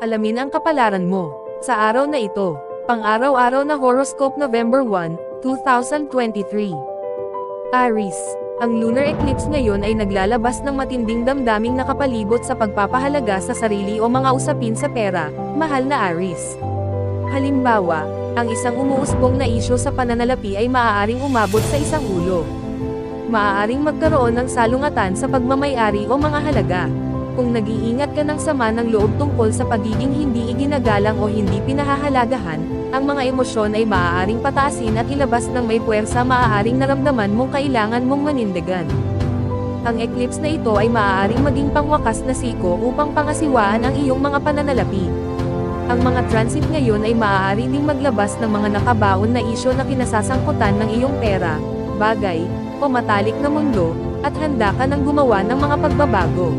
Alamin ang kapalaran mo. Sa araw na ito, pang-araw-araw na horoscope November 1, 2023. Aries, ang lunar eclipse ngayon ay naglalabas ng matinding damdaming nakapalibot sa pagpapahalaga sa sarili o mga usapin sa pera, mahal na Aries. Halimbawa, ang isang umuusbong na isyu sa pananalapi ay maaaring umabot sa isang ulo. Maaaring magkaroon ng salungatan sa pagmamay-ari o mga halaga. Kung nag-iingat ka ng sama ng loob tungkol sa pagiging hindi iginagalang o hindi pinahahalagahan, ang mga emosyon ay maaaring pataasin at ilabas ng may puwersa maaaring naramdaman mong kailangan mong manindigan. Ang eclipse na ito ay maaaring maging pangwakas na siko upang pangasiwaan ang iyong mga pananalapi. Ang mga transit ngayon ay maaari ding maglabas ng mga nakabaon na isyo na kinasasangkutan ng iyong pera, bagay, o matalik na mundo, at handa ka ng gumawa ng mga pagbabago.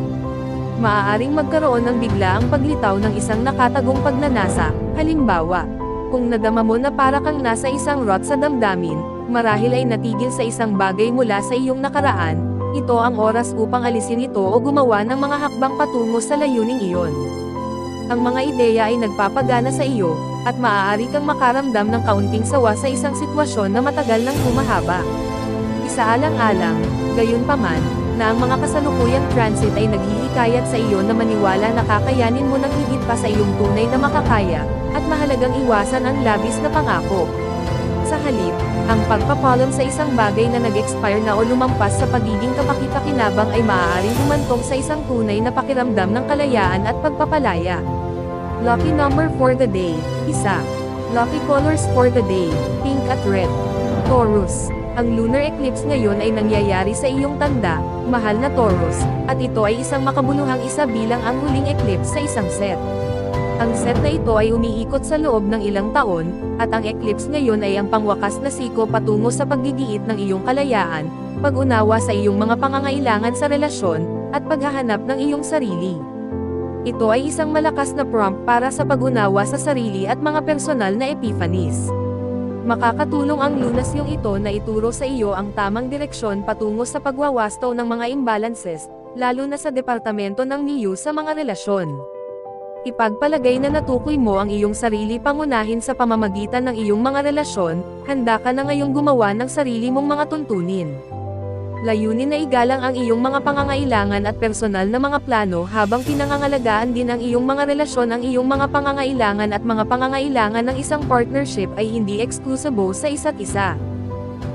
Maaaring magkaroon ng biglaang paglitaw ng isang nakatagong pagnanasa, halimbawa, kung nadama mo na para kang nasa isang rot sa damdamin, marahil ay natigil sa isang bagay mula sa iyong nakaraan, ito ang oras upang alisin ito o gumawa ng mga hakbang patungo sa layuning iyon. Ang mga ideya ay nagpapagana sa iyo, at maaari kang makaramdam ng kaunting sawa sa isang sitwasyon na matagal nang humahaba. Isaalang-alang, gayunpaman, na ang mga kasalukuyang transit ay naghihikayat sa iyo na maniwala na kakayanin mo ng higit pa sa iyong tunay na makakaya, at mahalagang iwasan ang labis na pangako. Sa halip, ang pagpapalong sa isang bagay na nag-expire na o lumampas sa pagiging kapaki-pakinabang ay maaaring humantong sa isang tunay na pakiramdam ng kalayaan at pagpapalaya. Lucky number for the day, 1. Lucky colors for the day, pink at red. Taurus, ang lunar eclipse ngayon ay nangyayari sa iyong tanda, mahal na Taurus, at ito ay isang makabuluhang isa bilang ang huling eclipse sa isang set. Ang set na ito ay umiikot sa loob ng ilang taon, at ang eclipse ngayon ay ang pangwakas na siko patungo sa paggigiit ng iyong kalayaan, pag-unawa sa iyong mga pangangailangan sa relasyon, at paghahanap ng iyong sarili. Ito ay isang malakas na prompt para sa pag-unawa sa sarili at mga personal na epiphanies. Makakatulong ang lunasyong ito na ituro sa iyo ang tamang direksyon patungo sa pagwawasto ng mga imbalances, lalo na sa departamento ng NIU sa mga relasyon. Ipagpalagay na natukoy mo ang iyong sarili pangunahin sa pamamagitan ng iyong mga relasyon, handa ka na ngayong gumawa ng sarili mong mga tuntunin. Layunin na igalang ang iyong mga pangangailangan at personal na mga plano habang pinangangalagaan din ang iyong mga relasyon. Ang iyong mga pangangailangan at mga pangangailangan ng isang partnership ay hindi exclusive sa isa't isa.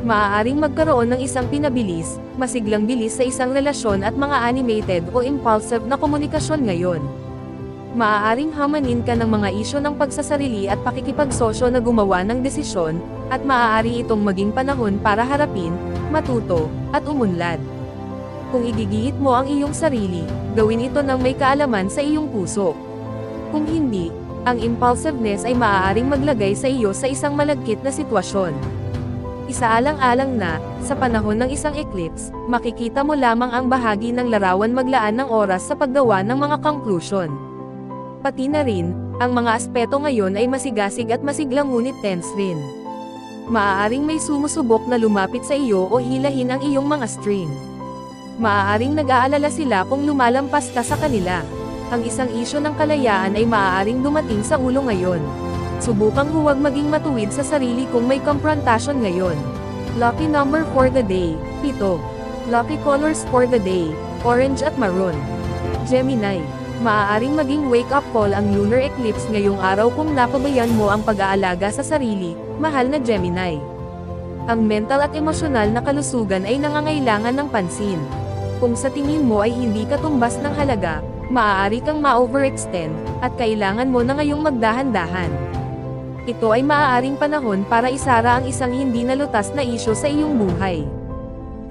Maaaring magkaroon ng isang pinabilis, masiglang bilis sa isang relasyon at mga animated o impulsive na komunikasyon ngayon. Maaaring hamanin ka ng mga isyu ng pagsasarili at pakikipagsosyo na gumawa ng desisyon, at maaari itong maging panahon para harapin, matuto, at umunlad. Kung igigihit mo ang iyong sarili, gawin ito ng may kaalaman sa iyong puso. Kung hindi, ang impulsiveness ay maaaring maglagay sa iyo sa isang malagkit na sitwasyon. Isaalang-alang na, sa panahon ng isang eclipse, makikita mo lamang ang bahagi ng larawan. Maglaan ng oras sa paggawa ng mga conclusion. Pati na rin, ang mga aspeto ngayon ay masigasig at masiglang ngunit tense rin. Maaaring may sumusubok na lumapit sa iyo o hilahin ang iyong mga string. Maaaring nag-aalala sila kung lumalampas ka sa kanila. Ang isang isyu ng kalayaan ay maaaring dumating sa ulo ngayon. Subukang huwag maging matuwid sa sarili kung may confrontation ngayon. Lucky number for the day, 7. Lucky colors for the day, orange at maroon. Gemini, maaaring maging wake-up call ang lunar eclipse ngayong araw kung napabayan mo ang pag-aalaga sa sarili, mahal na Gemini. Ang mental at emosyonal na kalusugan ay nangangailangan ng pansin. Kung sa tingin mo ay hindi ka tumbas ng halaga, maaari kang ma-overextend, at kailangan mo na ngayong magdahan-dahan. Ito ay maaaring panahon para isara ang isang hindi nalutas na isyu sa iyong buhay.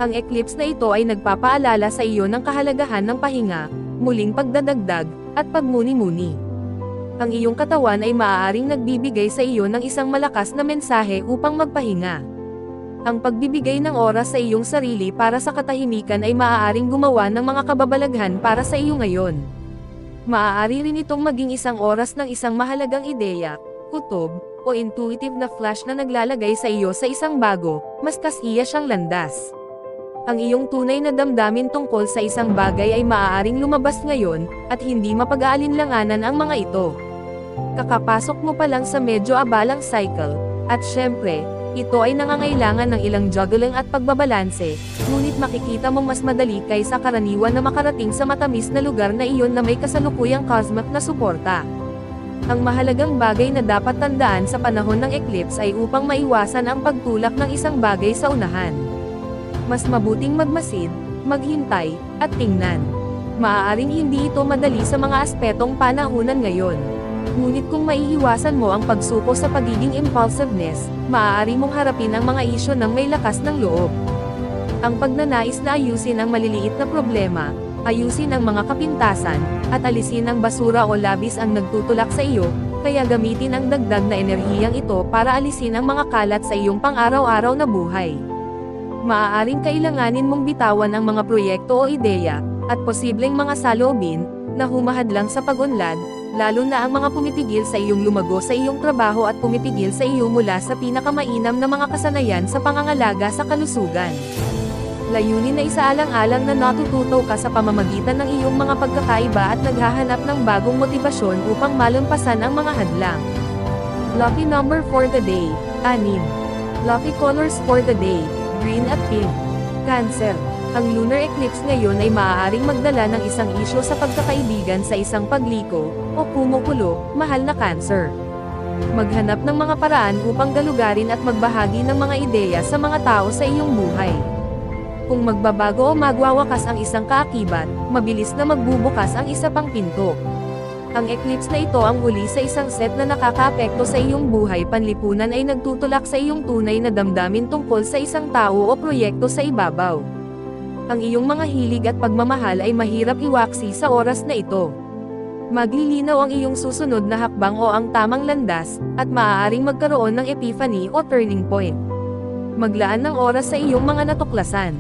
Ang eclipse na ito ay nagpapaalala sa iyo ng kahalagahan ng pahinga, muling pagdadagdag, at pagmuni-muni. Ang iyong katawan ay maaaring nagbibigay sa iyo ng isang malakas na mensahe upang magpahinga. Ang pagbibigay ng oras sa iyong sarili para sa katahimikan ay maaaring gumawa ng mga kababalaghan para sa iyo ngayon. Maaari rin itong maging isang oras ng isang mahalagang ideya, kutob, o intuitive na flash na naglalagay sa iyo sa isang bago, mas kasiya siyang landas. Ang iyong tunay na damdamin tungkol sa isang bagay ay maaaring lumabas ngayon, at hindi mapag-aalinlanganan ang mga ito. Kakapasok mo pa lang sa medyo abalang cycle, at syempre, ito ay nangangailangan ng ilang juggling at pagbabalanse, ngunit makikita mong mas madali kaysa karaniwan na makarating sa matamis na lugar na iyon na may kasalukuyang cosmic na suporta. Ang mahalagang bagay na dapat tandaan sa panahon ng eclipse ay upang maiwasan ang pagtulak ng isang bagay sa unahan. Mas mabuting magmasid, maghintay, at tingnan. Maaaring hindi ito madali sa mga aspetong panahunan ngayon. Ngunit kung maiiwasan mo ang pagsuko sa pagiging impulsiveness, maaari mong harapin ang mga isyu ng may lakas ng loob. Ang pagnanais na ayusin ang maliliit na problema, ayusin ang mga kapintasan, at alisin ang basura o labis ang nagtutulak sa iyo, kaya gamitin ang dagdag na enerhiyang ito para alisin ang mga kalat sa iyong pang-araw-araw na buhay. Maaaring kailanganin mong bitawan ang mga proyekto o ideya, at posibleng mga saloobin, na humahadlang sa pag-unlad, lalo na ang mga pumipigil sa iyong lumago sa iyong trabaho at pumipigil sa iyo mula sa pinakamainam na mga kasanayan sa pangangalaga sa kalusugan. Layunin na isaalang-alang na natututo ka sa pamamagitan ng iyong mga pagkakaiba at naghahanap ng bagong motibasyon upang malampasan ang mga hadlang. Lucky number for the day, 6. Lucky colors for the day, green at pink. Cancer. Ang lunar eclipse ngayon ay maaaring magdala ng isang isyu sa pagkakaibigan sa isang pagliko, o kumukulo, mahal na Cancer. Maghanap ng mga paraan upang galugarin at magbahagi ng mga ideya sa mga tao sa iyong buhay. Kung magbabago o magwawakas ang isang kaakibat, mabilis na magbubukas ang isa pang pinto. Ang eclipse na ito ang huli sa isang set na nakakaapekto sa iyong buhay panlipunan ay nagtutulak sa iyong tunay na damdamin tungkol sa isang tao o proyekto sa ibabaw. Ang iyong mga hilig at pagmamahal ay mahirap iwaksi sa oras na ito. Maglilinaw ang iyong susunod na hakbang o ang tamang landas, at maaaring magkaroon ng epiphany o turning point. Maglaan ng oras sa iyong mga natuklasan.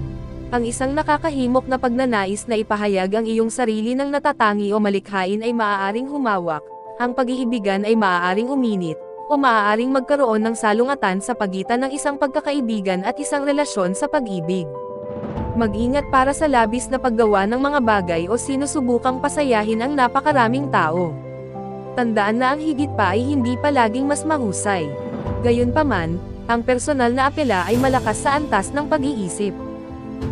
Ang isang nakakahimok na pagnanais na ipahayag ang iyong sarili ng natatangi o malikhain ay maaaring humawak, ang pag-iibigan ay maaaring uminit, o maaaring magkaroon ng salungatan sa pagitan ng isang pagkakaibigan at isang relasyon sa pag-ibig. Mag-ingat para sa labis na paggawa ng mga bagay o sinusubukang pasayahin ang napakaraming tao. Tandaan na ang higit pa ay hindi palaging mas mahusay. Gayunpaman, ang personal na apela ay malakas sa antas ng pag-iisip.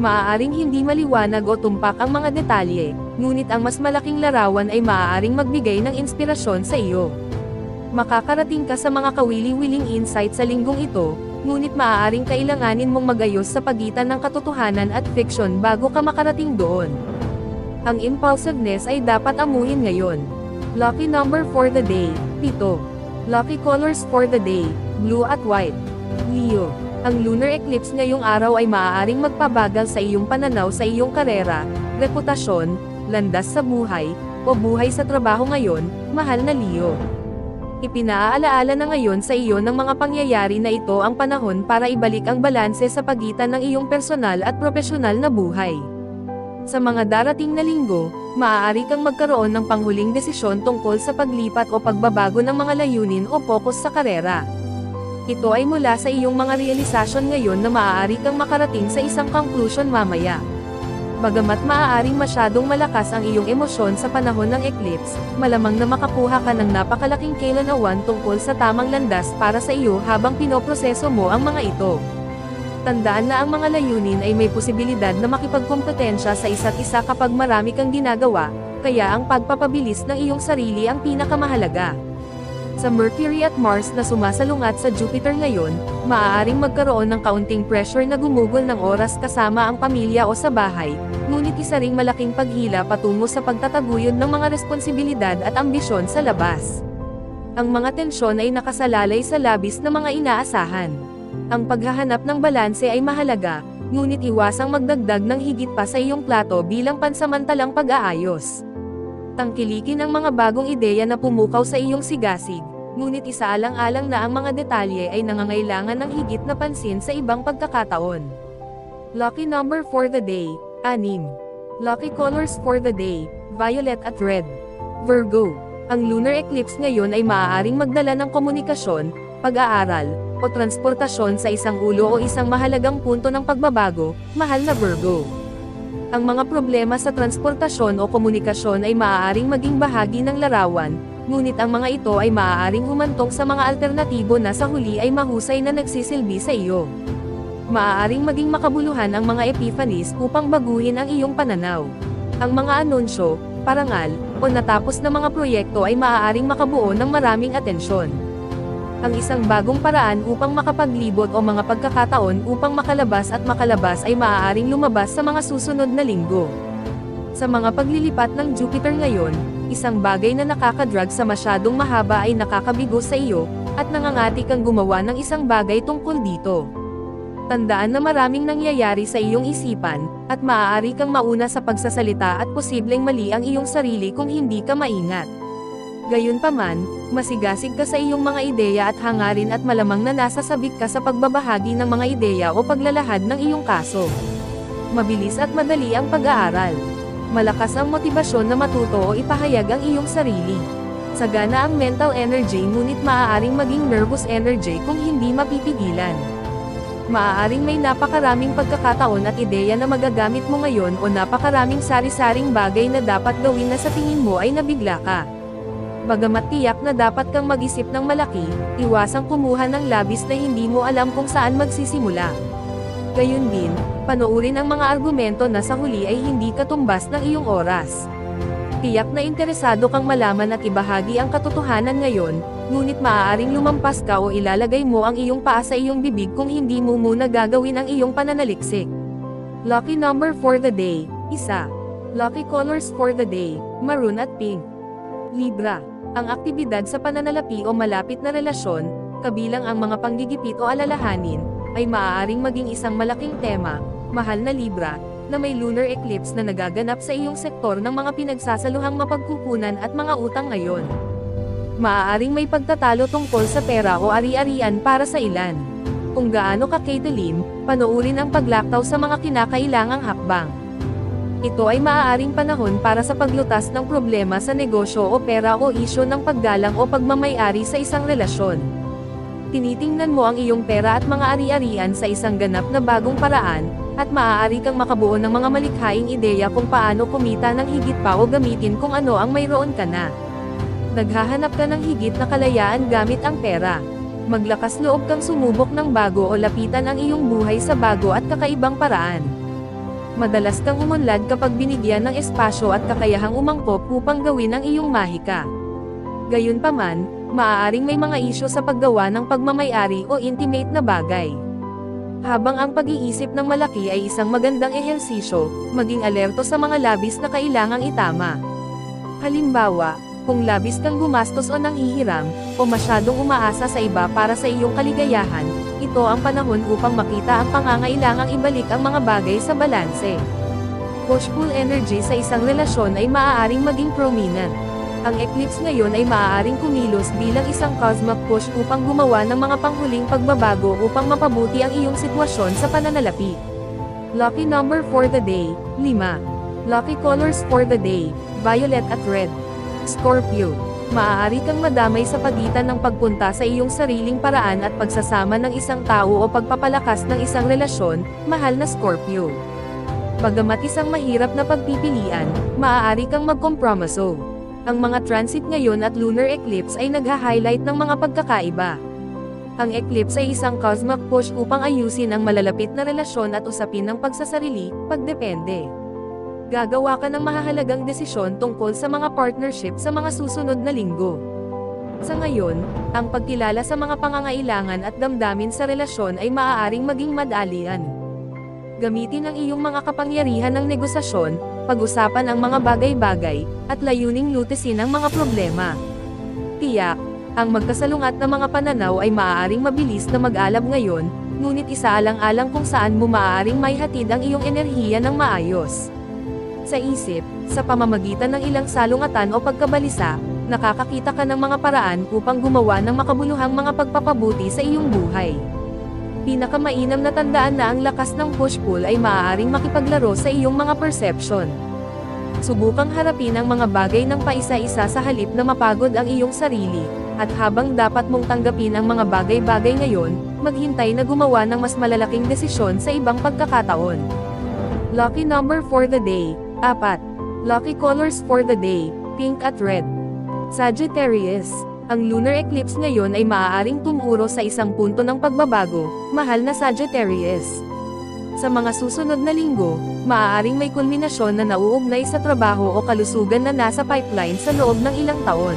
Maaaring hindi maliwanag o tumpak ang mga detalye, ngunit ang mas malaking larawan ay maaaring magbigay ng inspirasyon sa iyo. Makakarating ka sa mga kawili-wiling insight sa linggong ito, ngunit maaaring kailanganin mong magayos sa pagitan ng katotohanan at fiction bago ka makarating doon. Ang impulsiveness ay dapat amuhin ngayon. Lucky number for the day, 7. Lucky colors for the day, blue at white. Leo. Ang lunar eclipse ngayong araw ay maaaring magpabagal sa iyong pananaw sa iyong karera, reputasyon, landas sa buhay, o buhay sa trabaho ngayon, mahal na Leo. Ipinaaalaala na ngayon sa iyo ng mga pangyayari na ito ang panahon para ibalik ang balanse sa pagitan ng iyong personal at propesyonal na buhay. Sa mga darating na linggo, maaari kang magkaroon ng panghuling desisyon tungkol sa paglipat o pagbabago ng mga layunin o focus sa karera. Ito ay mula sa iyong mga realisasyon ngayon na maaari kang makarating sa isang conclusion mamaya. Bagamat maaaring masyadong malakas ang iyong emosyon sa panahon ng eclipse, malamang na makakuha ka ng napakalaking kailanawan tungkol sa tamang landas para sa iyo habang pinoproseso mo ang mga ito. Tandaan na ang mga layunin ay may posibilidad na makipagkompetensya sa isa't isa kapag marami kang ginagawa, kaya ang pagpapabilis ng iyong sarili ang pinakamahalaga. Sa Mercury at Mars na sumasalungat sa Jupiter ngayon, maaaring magkaroon ng kaunting pressure na gumugol ng oras kasama ang pamilya o sa bahay, ngunit isa ring malaking paghila patungo sa pagtataguyod ng mga responsibilidad at ambisyon sa labas. Ang mga tensyon ay nakasalalay sa labis na mga inaasahan. Ang paghahanap ng balanse ay mahalaga, ngunit iwasang magdagdag ng higit pa sa iyong plato bilang pansamantalang pag-aayos. Tangkilikin ang mga bagong ideya na pumukaw sa iyong sigasig, ngunit isaalang-alang na ang mga detalye ay nangangailangan ng higit na pansin sa ibang pagkakataon. Lucky number for the day, 6. Lucky colors for the day, violet at red. Virgo. Ang lunar eclipse ngayon ay maaaring magdala ng komunikasyon, pag-aaral, o transportasyon sa isang ulo o isang mahalagang punto ng pagbabago, mahal na Virgo. Ang mga problema sa transportasyon o komunikasyon ay maaaring maging bahagi ng larawan, ngunit ang mga ito ay maaaring humantong sa mga alternatibo na sa huli ay mahusay na nagsisilbi sa iyo. Maaaring maging makabuluhan ang mga epiphanies upang baguhin ang iyong pananaw. Ang mga anunsyo, parangal, o natapos na mga proyekto ay maaaring makabuo ng maraming atensyon. Ang isang bagong paraan upang makapaglibot o mga pagkakataon upang makalabas ay maaaring lumabas sa mga susunod na linggo. Sa mga paglilipat ng Jupiter ngayon, isang bagay na nakakadrag sa masyadong mahaba ay nakakabigo sa iyo, at nangangati kang gumawa ng isang bagay tungkol dito. Tandaan na maraming nangyayari sa iyong isipan, at maaari kang mauna sa pagsasalita at posibleng mali ang iyong sarili kung hindi ka maingat. Gayunpaman, masigasig ka sa iyong mga ideya at hangarin at malamang na nasasabik ka sa pagbabahagi ng mga ideya o paglalahad ng iyong kaso. Mabilis at madali ang pag-aaral. Malakas ang motibasyon na matuto o ipahayag ang iyong sarili. Sagana ang mental energy ngunit maaaring maging nervous energy kung hindi mapipigilan. Maaaring may napakaraming pagkakataon at ideya na magagamit mo ngayon o napakaraming sari-saring bagay na dapat gawin na sa tingin mo ay nabigla ka. Bagamat tiyak na dapat kang mag-isip ng malaki, iwasang kumuha ng labis na hindi mo alam kung saan magsisimula. Gayun din, panoorin ang mga argumento na sa huli ay hindi katumbas ng iyong oras. Tiyak na interesado kang malaman at ibahagi ang katotohanan ngayon, ngunit maaaring lumampas ka o ilalagay mo ang iyong paa sa iyong bibig kung hindi mo muna gagawin ang iyong pananaliksik. Lucky number for the day, 1. Lucky colors for the day, maroon at pink. Libra. Ang aktibidad sa pananalapi o malapit na relasyon, kabilang ang mga panggigipit o alalahanin, ay maaaring maging isang malaking tema, mahal na Libra, na may lunar eclipse na nagaganap sa iyong sektor ng mga pinagsasaluhang mapagkukunan at mga utang ngayon. Maaaring may pagtatalo tungkol sa pera o ari-arian para sa ilan. Kung gaano ka kaidalim, panoorin ang paglaktaw sa mga kinakailangang hakbang. Ito ay maaaring panahon para sa paglutas ng problema sa negosyo o pera o isyu ng paggalang o pagmamay-ari sa isang relasyon. Tinitingnan mo ang iyong pera at mga ari-arian sa isang ganap na bagong paraan, at maaari kang makabuo ng mga malikhaing ideya kung paano kumita ng higit pa o gamitin kung ano ang mayroon ka na. Naghahanap ka ng higit na kalayaan gamit ang pera. Maglakas loob kang sumubok ng bago o lapitan ang iyong buhay sa bago at kakaibang paraan. Madalas kang umunlad kapag binigyan ng espasyo at kakayahang umangkop upang gawin ang iyong mahika. Gayunpaman, maaaring may mga isyu sa paggawa ng pagmamay-ari o intimate na bagay. Habang ang pag-iisip ng malaki ay isang magandang ehersisyo, maging alerto sa mga labis na kailangang itama. Halimbawa, kung labis kang gumastos o nanghihiram, o masyadong umaasa sa iba para sa iyong kaligayahan, ito ang panahon upang makita ang pangangailangang ibalik ang mga bagay sa balanse. Push-pull energy sa isang relasyon ay maaaring maging prominent. Ang eclipse ngayon ay maaaring kumilos bilang isang cosmic push upang gumawa ng mga panghuling pagbabago upang mapabuti ang iyong sitwasyon sa pananalapi. Lucky number for the day, 5. Lucky colors for the day, violet at red. Scorpio. Maaari kang madamay sa pagitan ng pagpunta sa iyong sariling paraan at pagsasama ng isang tao o pagpapalakas ng isang relasyon, mahal na Scorpio. Bagamat isang mahirap na pagpipilian, maaari kang magkompromiso. Ang mga transit ngayon at lunar eclipse ay nagha-highlight ng mga pagkakaiba. Ang eclipse ay isang cosmic push upang ayusin ang malalapit na relasyon at usapin ng pagsasarili, pagdepende. Gagawa ka ng mahahalagang desisyon tungkol sa mga partnership sa mga susunod na linggo. Sa ngayon, ang pagkilala sa mga pangangailangan at damdamin sa relasyon ay maaaring maging madalian. Gamitin ang iyong mga kapangyarihan ng negosasyon, pag-usapan ang mga bagay-bagay, at layuning lutesin ang mga problema. Tiyak, ang magkasalungat na mga pananaw ay maaaring mabilis na mag-alab ngayon, ngunit isaalang-alang kung saan mo maaaring maihatid ang iyong enerhiya ng maayos. Sa isip, sa pamamagitan ng ilang salungatan o pagkabalisa, nakakakita ka ng mga paraan upang gumawa ng makabuluhang mga pagpapabuti sa iyong buhay. Pinakamainam na tandaan na ang lakas ng push-pull ay maaaring makipaglaro sa iyong mga perception. Subukang harapin ang mga bagay ng paisa-isa sa halip na mapagod ang iyong sarili, at habang dapat mong tanggapin ang mga bagay-bagay ngayon, maghintay na gumawa ng mas malalaking desisyon sa ibang pagkakataon. Lucky number for the day, 4. Lucky colors for the day, pink at red. Sagittarius, ang lunar eclipse ngayon ay maaaring tumuro sa isang punto ng pagbabago, mahal na Sagittarius. Sa mga susunod na linggo, maaaring may kulminasyon na nauugnay sa trabaho o kalusugan na nasa pipeline sa loob ng ilang taon.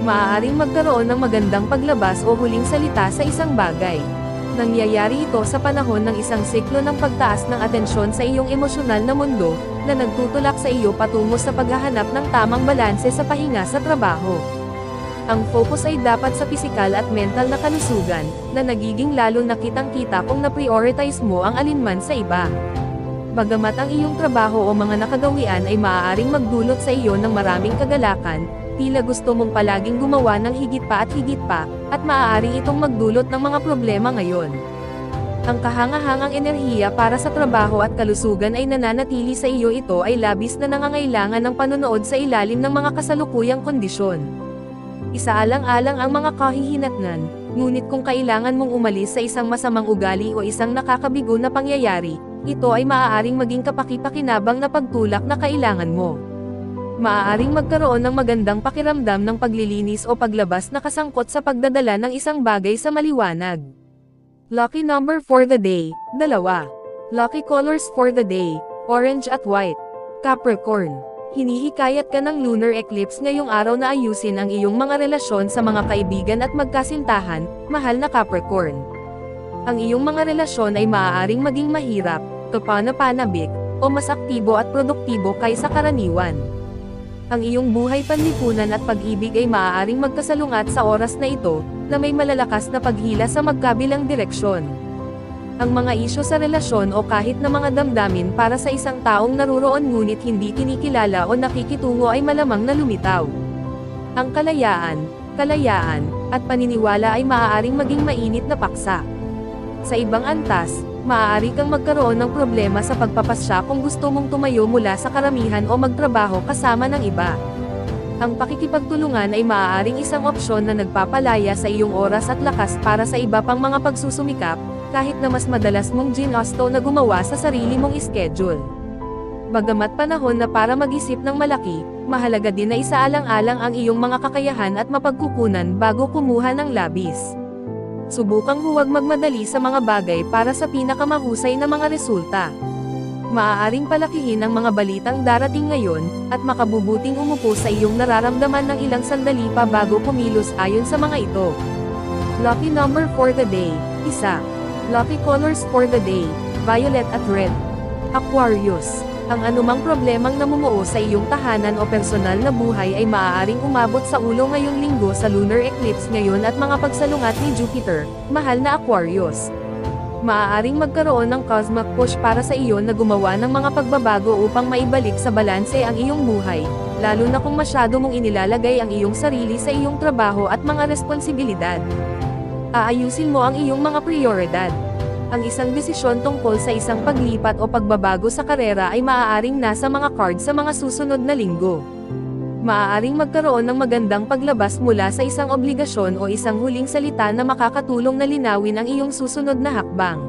Maaaring magkaroon ng magandang paglabas o huling salita sa isang bagay. Nangyayari ito sa panahon ng isang siklo ng pagtaas ng atensyon sa iyong emosyonal na mundo, na nagtutulak sa iyo patungo sa paghahanap ng tamang balanse sa pahinga sa trabaho. Ang focus ay dapat sa pisikal at mental na kalusugan, na nagiging lalo na kitang-kita kung na-prioritize mo ang alinman sa iba. Bagamat ang iyong trabaho o mga nakagawian ay maaaring magdulot sa iyo ng maraming kagalakan, tila gusto mong palaging gumawa ng higit pa, at maaaring itong magdulot ng mga problema ngayon. Ang kahangahangang enerhiya para sa trabaho at kalusugan ay nananatili sa iyo. Ito ay labis na nangangailangan ng panonood sa ilalim ng mga kasalukuyang kondisyon. Isaalang-alang ang mga kahihinatnan, ngunit kung kailangan mong umalis sa isang masamang ugali o isang nakakabigo na pangyayari, ito ay maaaring maging kapaki-pakinabang na pagtulak na kailangan mo. Maaaring magkaroon ng magandang pakiramdam ng paglilinis o paglabas na kasangkot sa pagdadala ng isang bagay sa maliwanag. Lucky number for the day, 2. Lucky colors for the day, orange at white. Capricorn, hinihikayat ka ng lunar eclipse ngayong araw na ayusin ang iyong mga relasyon sa mga kaibigan at magkasintahan, mahal na Capricorn. Ang iyong mga relasyon ay maaaring maging mahirap, kapanapanabik, o mas aktibo at produktibo kaysa karaniwan. Ang iyong buhay panlipunan at pag-ibig ay maaaring magkasalungat sa oras na ito, na may malalakas na paghila sa magkabilang direksyon. Ang mga isyu sa relasyon o kahit na mga damdamin para sa isang taong naruroon ngunit hindi kinikilala o nakikitungo ay malamang na lumitaw. Ang kalayaan, at paniniwala ay maaaring maging mainit na paksa. Sa ibang antas, maaari kang magkaroon ng problema sa pagpapasya kung gusto mong tumayo mula sa karamihan o magtrabaho kasama ng iba. Ang pakikipagtulungan ay maaaring isang opsyon na nagpapalaya sa iyong oras at lakas para sa iba pang mga pagsusumikap, kahit na mas madalas mong ginusto na gumawa sa sarili mong schedule. Bagamat panahon na para mag-isip ng malaki, mahalaga din na isaalang-alang ang iyong mga kakayahan at mapagkukunan bago kumuha ng labis. Subukang huwag magmadali sa mga bagay para sa pinakamahusay na mga resulta. Maaaring palakihin ang mga balitang darating ngayon, at makabubuting umupo sa iyong nararamdaman ng ilang sandali pa bago kumilos ayon sa mga ito. Lucky number for the day, 1. Lucky colors for the day, violet at red. Aquarius, ang anumang problemang namumuo sa iyong tahanan o personal na buhay ay maaaring umabot sa ulo ngayong linggo sa lunar eclipse ngayon at mga pagsalungat ni Jupiter, mahal na Aquarius. Maaaring magkaroon ng cosmic push para sa iyo na gumawa ng mga pagbabago upang maibalik sa balanse ang iyong buhay, lalo na kung masyado mong inilalagay ang iyong sarili sa iyong trabaho at mga responsibilidad. Aayusin mo ang iyong mga prioridad. Ang isang desisyon tungkol sa isang paglipat o pagbabago sa karera ay maaaring nasa mga cards sa mga susunod na linggo. Maaaring magkaroon ng magandang paglabas mula sa isang obligasyon o isang huling salita na makakatulong na linawin ang iyong susunod na hakbang.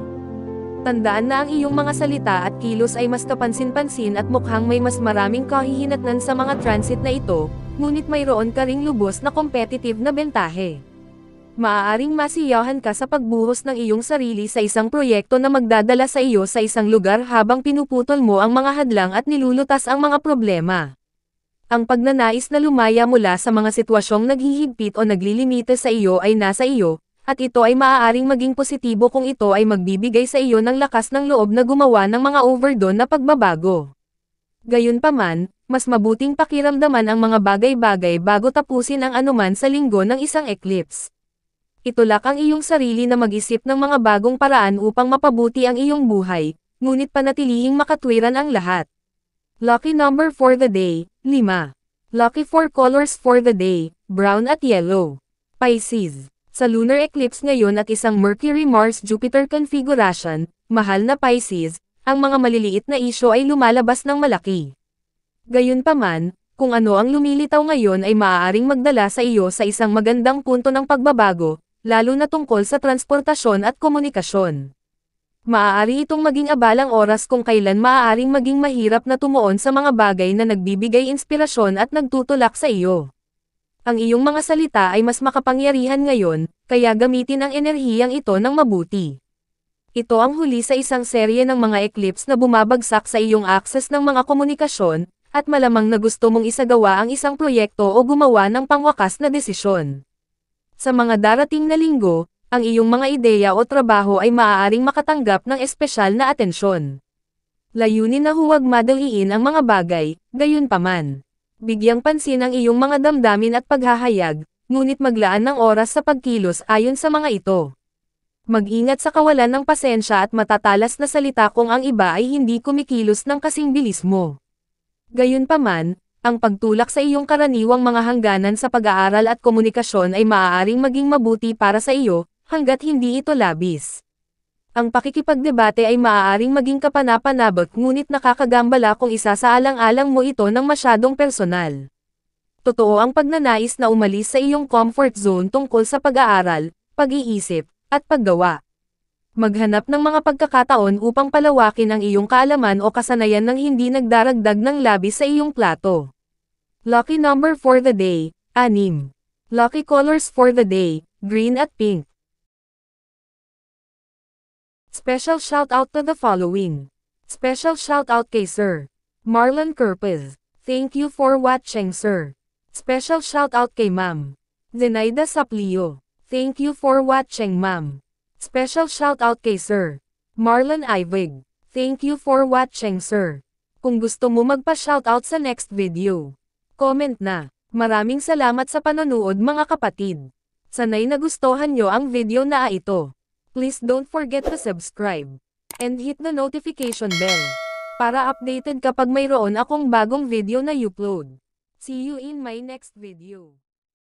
Tandaan na ang iyong mga salita at kilos ay mas kapansin-pansin at mukhang may mas maraming kahihinatnan sa mga transit na ito, ngunit mayroon ka ring lubos na competitive na bentahe. Maaaring masiyahan ka sa pagbuhos ng iyong sarili sa isang proyekto na magdadala sa iyo sa isang lugar habang pinuputol mo ang mga hadlang at nilulutas ang mga problema. Ang pagnanais na lumaya mula sa mga sitwasyong naghihigpit o naglilimite sa iyo ay nasa iyo, at ito ay maaaring maging positibo kung ito ay magbibigay sa iyo ng lakas ng loob na gumawa ng mga overdone na pagbabago. Gayunpaman, mas mabuting pakiramdaman ang mga bagay-bagay bago tapusin ang anuman sa linggo ng isang eclipse. Itulak ang iyong sarili na mag-isip ng mga bagong paraan upang mapabuti ang iyong buhay, ngunit panatilihing makatwiran ang lahat. Lucky number for the day, 5. Lucky 4 colors for the day, brown at yellow. Pisces, sa lunar eclipse ngayon at isang Mercury-Mars-Jupiter configuration, mahal na Pisces, ang mga maliliit na isyo ay lumalabas ng malaki. Gayunpaman, kung ano ang lumilitaw ngayon ay maaaring magdala sa iyo sa isang magandang punto ng pagbabago, lalo na tungkol sa transportasyon at komunikasyon. Maaari itong maging abalang oras kung kailan maaaring maging mahirap na tumuon sa mga bagay na nagbibigay inspirasyon at nagtutulak sa iyo. Ang iyong mga salita ay mas makapangyarihan ngayon, kaya gamitin ang enerhiyang ito ng mabuti. Ito ang huli sa isang serye ng mga eclipse na bumabagsak sa iyong access ng mga komunikasyon, at malamang na gusto mong isagawa ang isang proyekto o gumawa ng pangwakas na desisyon. Sa mga darating na linggo, ang iyong mga ideya o trabaho ay maaaring makatanggap ng espesyal na atensyon. Layunin na huwag madaliin ang mga bagay, gayunpaman. Bigyang pansin ang iyong mga damdamin at paghahayag, ngunit maglaan ng oras sa pagkilos ayon sa mga ito. Mag-ingat sa kawalan ng pasensya at matatalas na salita kung ang iba ay hindi kumikilos ng kasing bilis mo. Gayunpaman, ang pagtulak sa iyong karaniwang mga hangganan sa pag-aaral at komunikasyon ay maaaring maging mabuti para sa iyo, hanggat hindi ito labis. Ang pakikipagdebate ay maaaring maging kapanapanabik ngunit nakakagambala kung isasaalang-alang mo ito ng masyadong personal. Totoo ang pagnanais na umalis sa iyong comfort zone tungkol sa pag-aaral, pag-iisip, at paggawa. Maghanap ng mga pagkakataon upang palawakin ang iyong kaalaman o kasanayan nang hindi nagdaragdag ng labis sa iyong plato. Lucky number for the day, 6. Lucky colors for the day, green at pink. Special shout out to the following. Special shout out kay Sir Marlon Kerpez. Thank you for watching, sir. Special shout out kay Ma'am Zenaida Saplio. Thank you for watching, ma'am. Special shout out kay Sir Marlon Ivig. Thank you for watching, sir. Kung gusto mo magpa-shoutout sa next video, comment na. Maraming salamat sa panonood, mga kapatid. Sana'y nagustuhan nyo ang video na ito. Please don't forget to subscribe and hit the notification bell para updated kapag mayroon akong bagong video na upload. See you in my next video.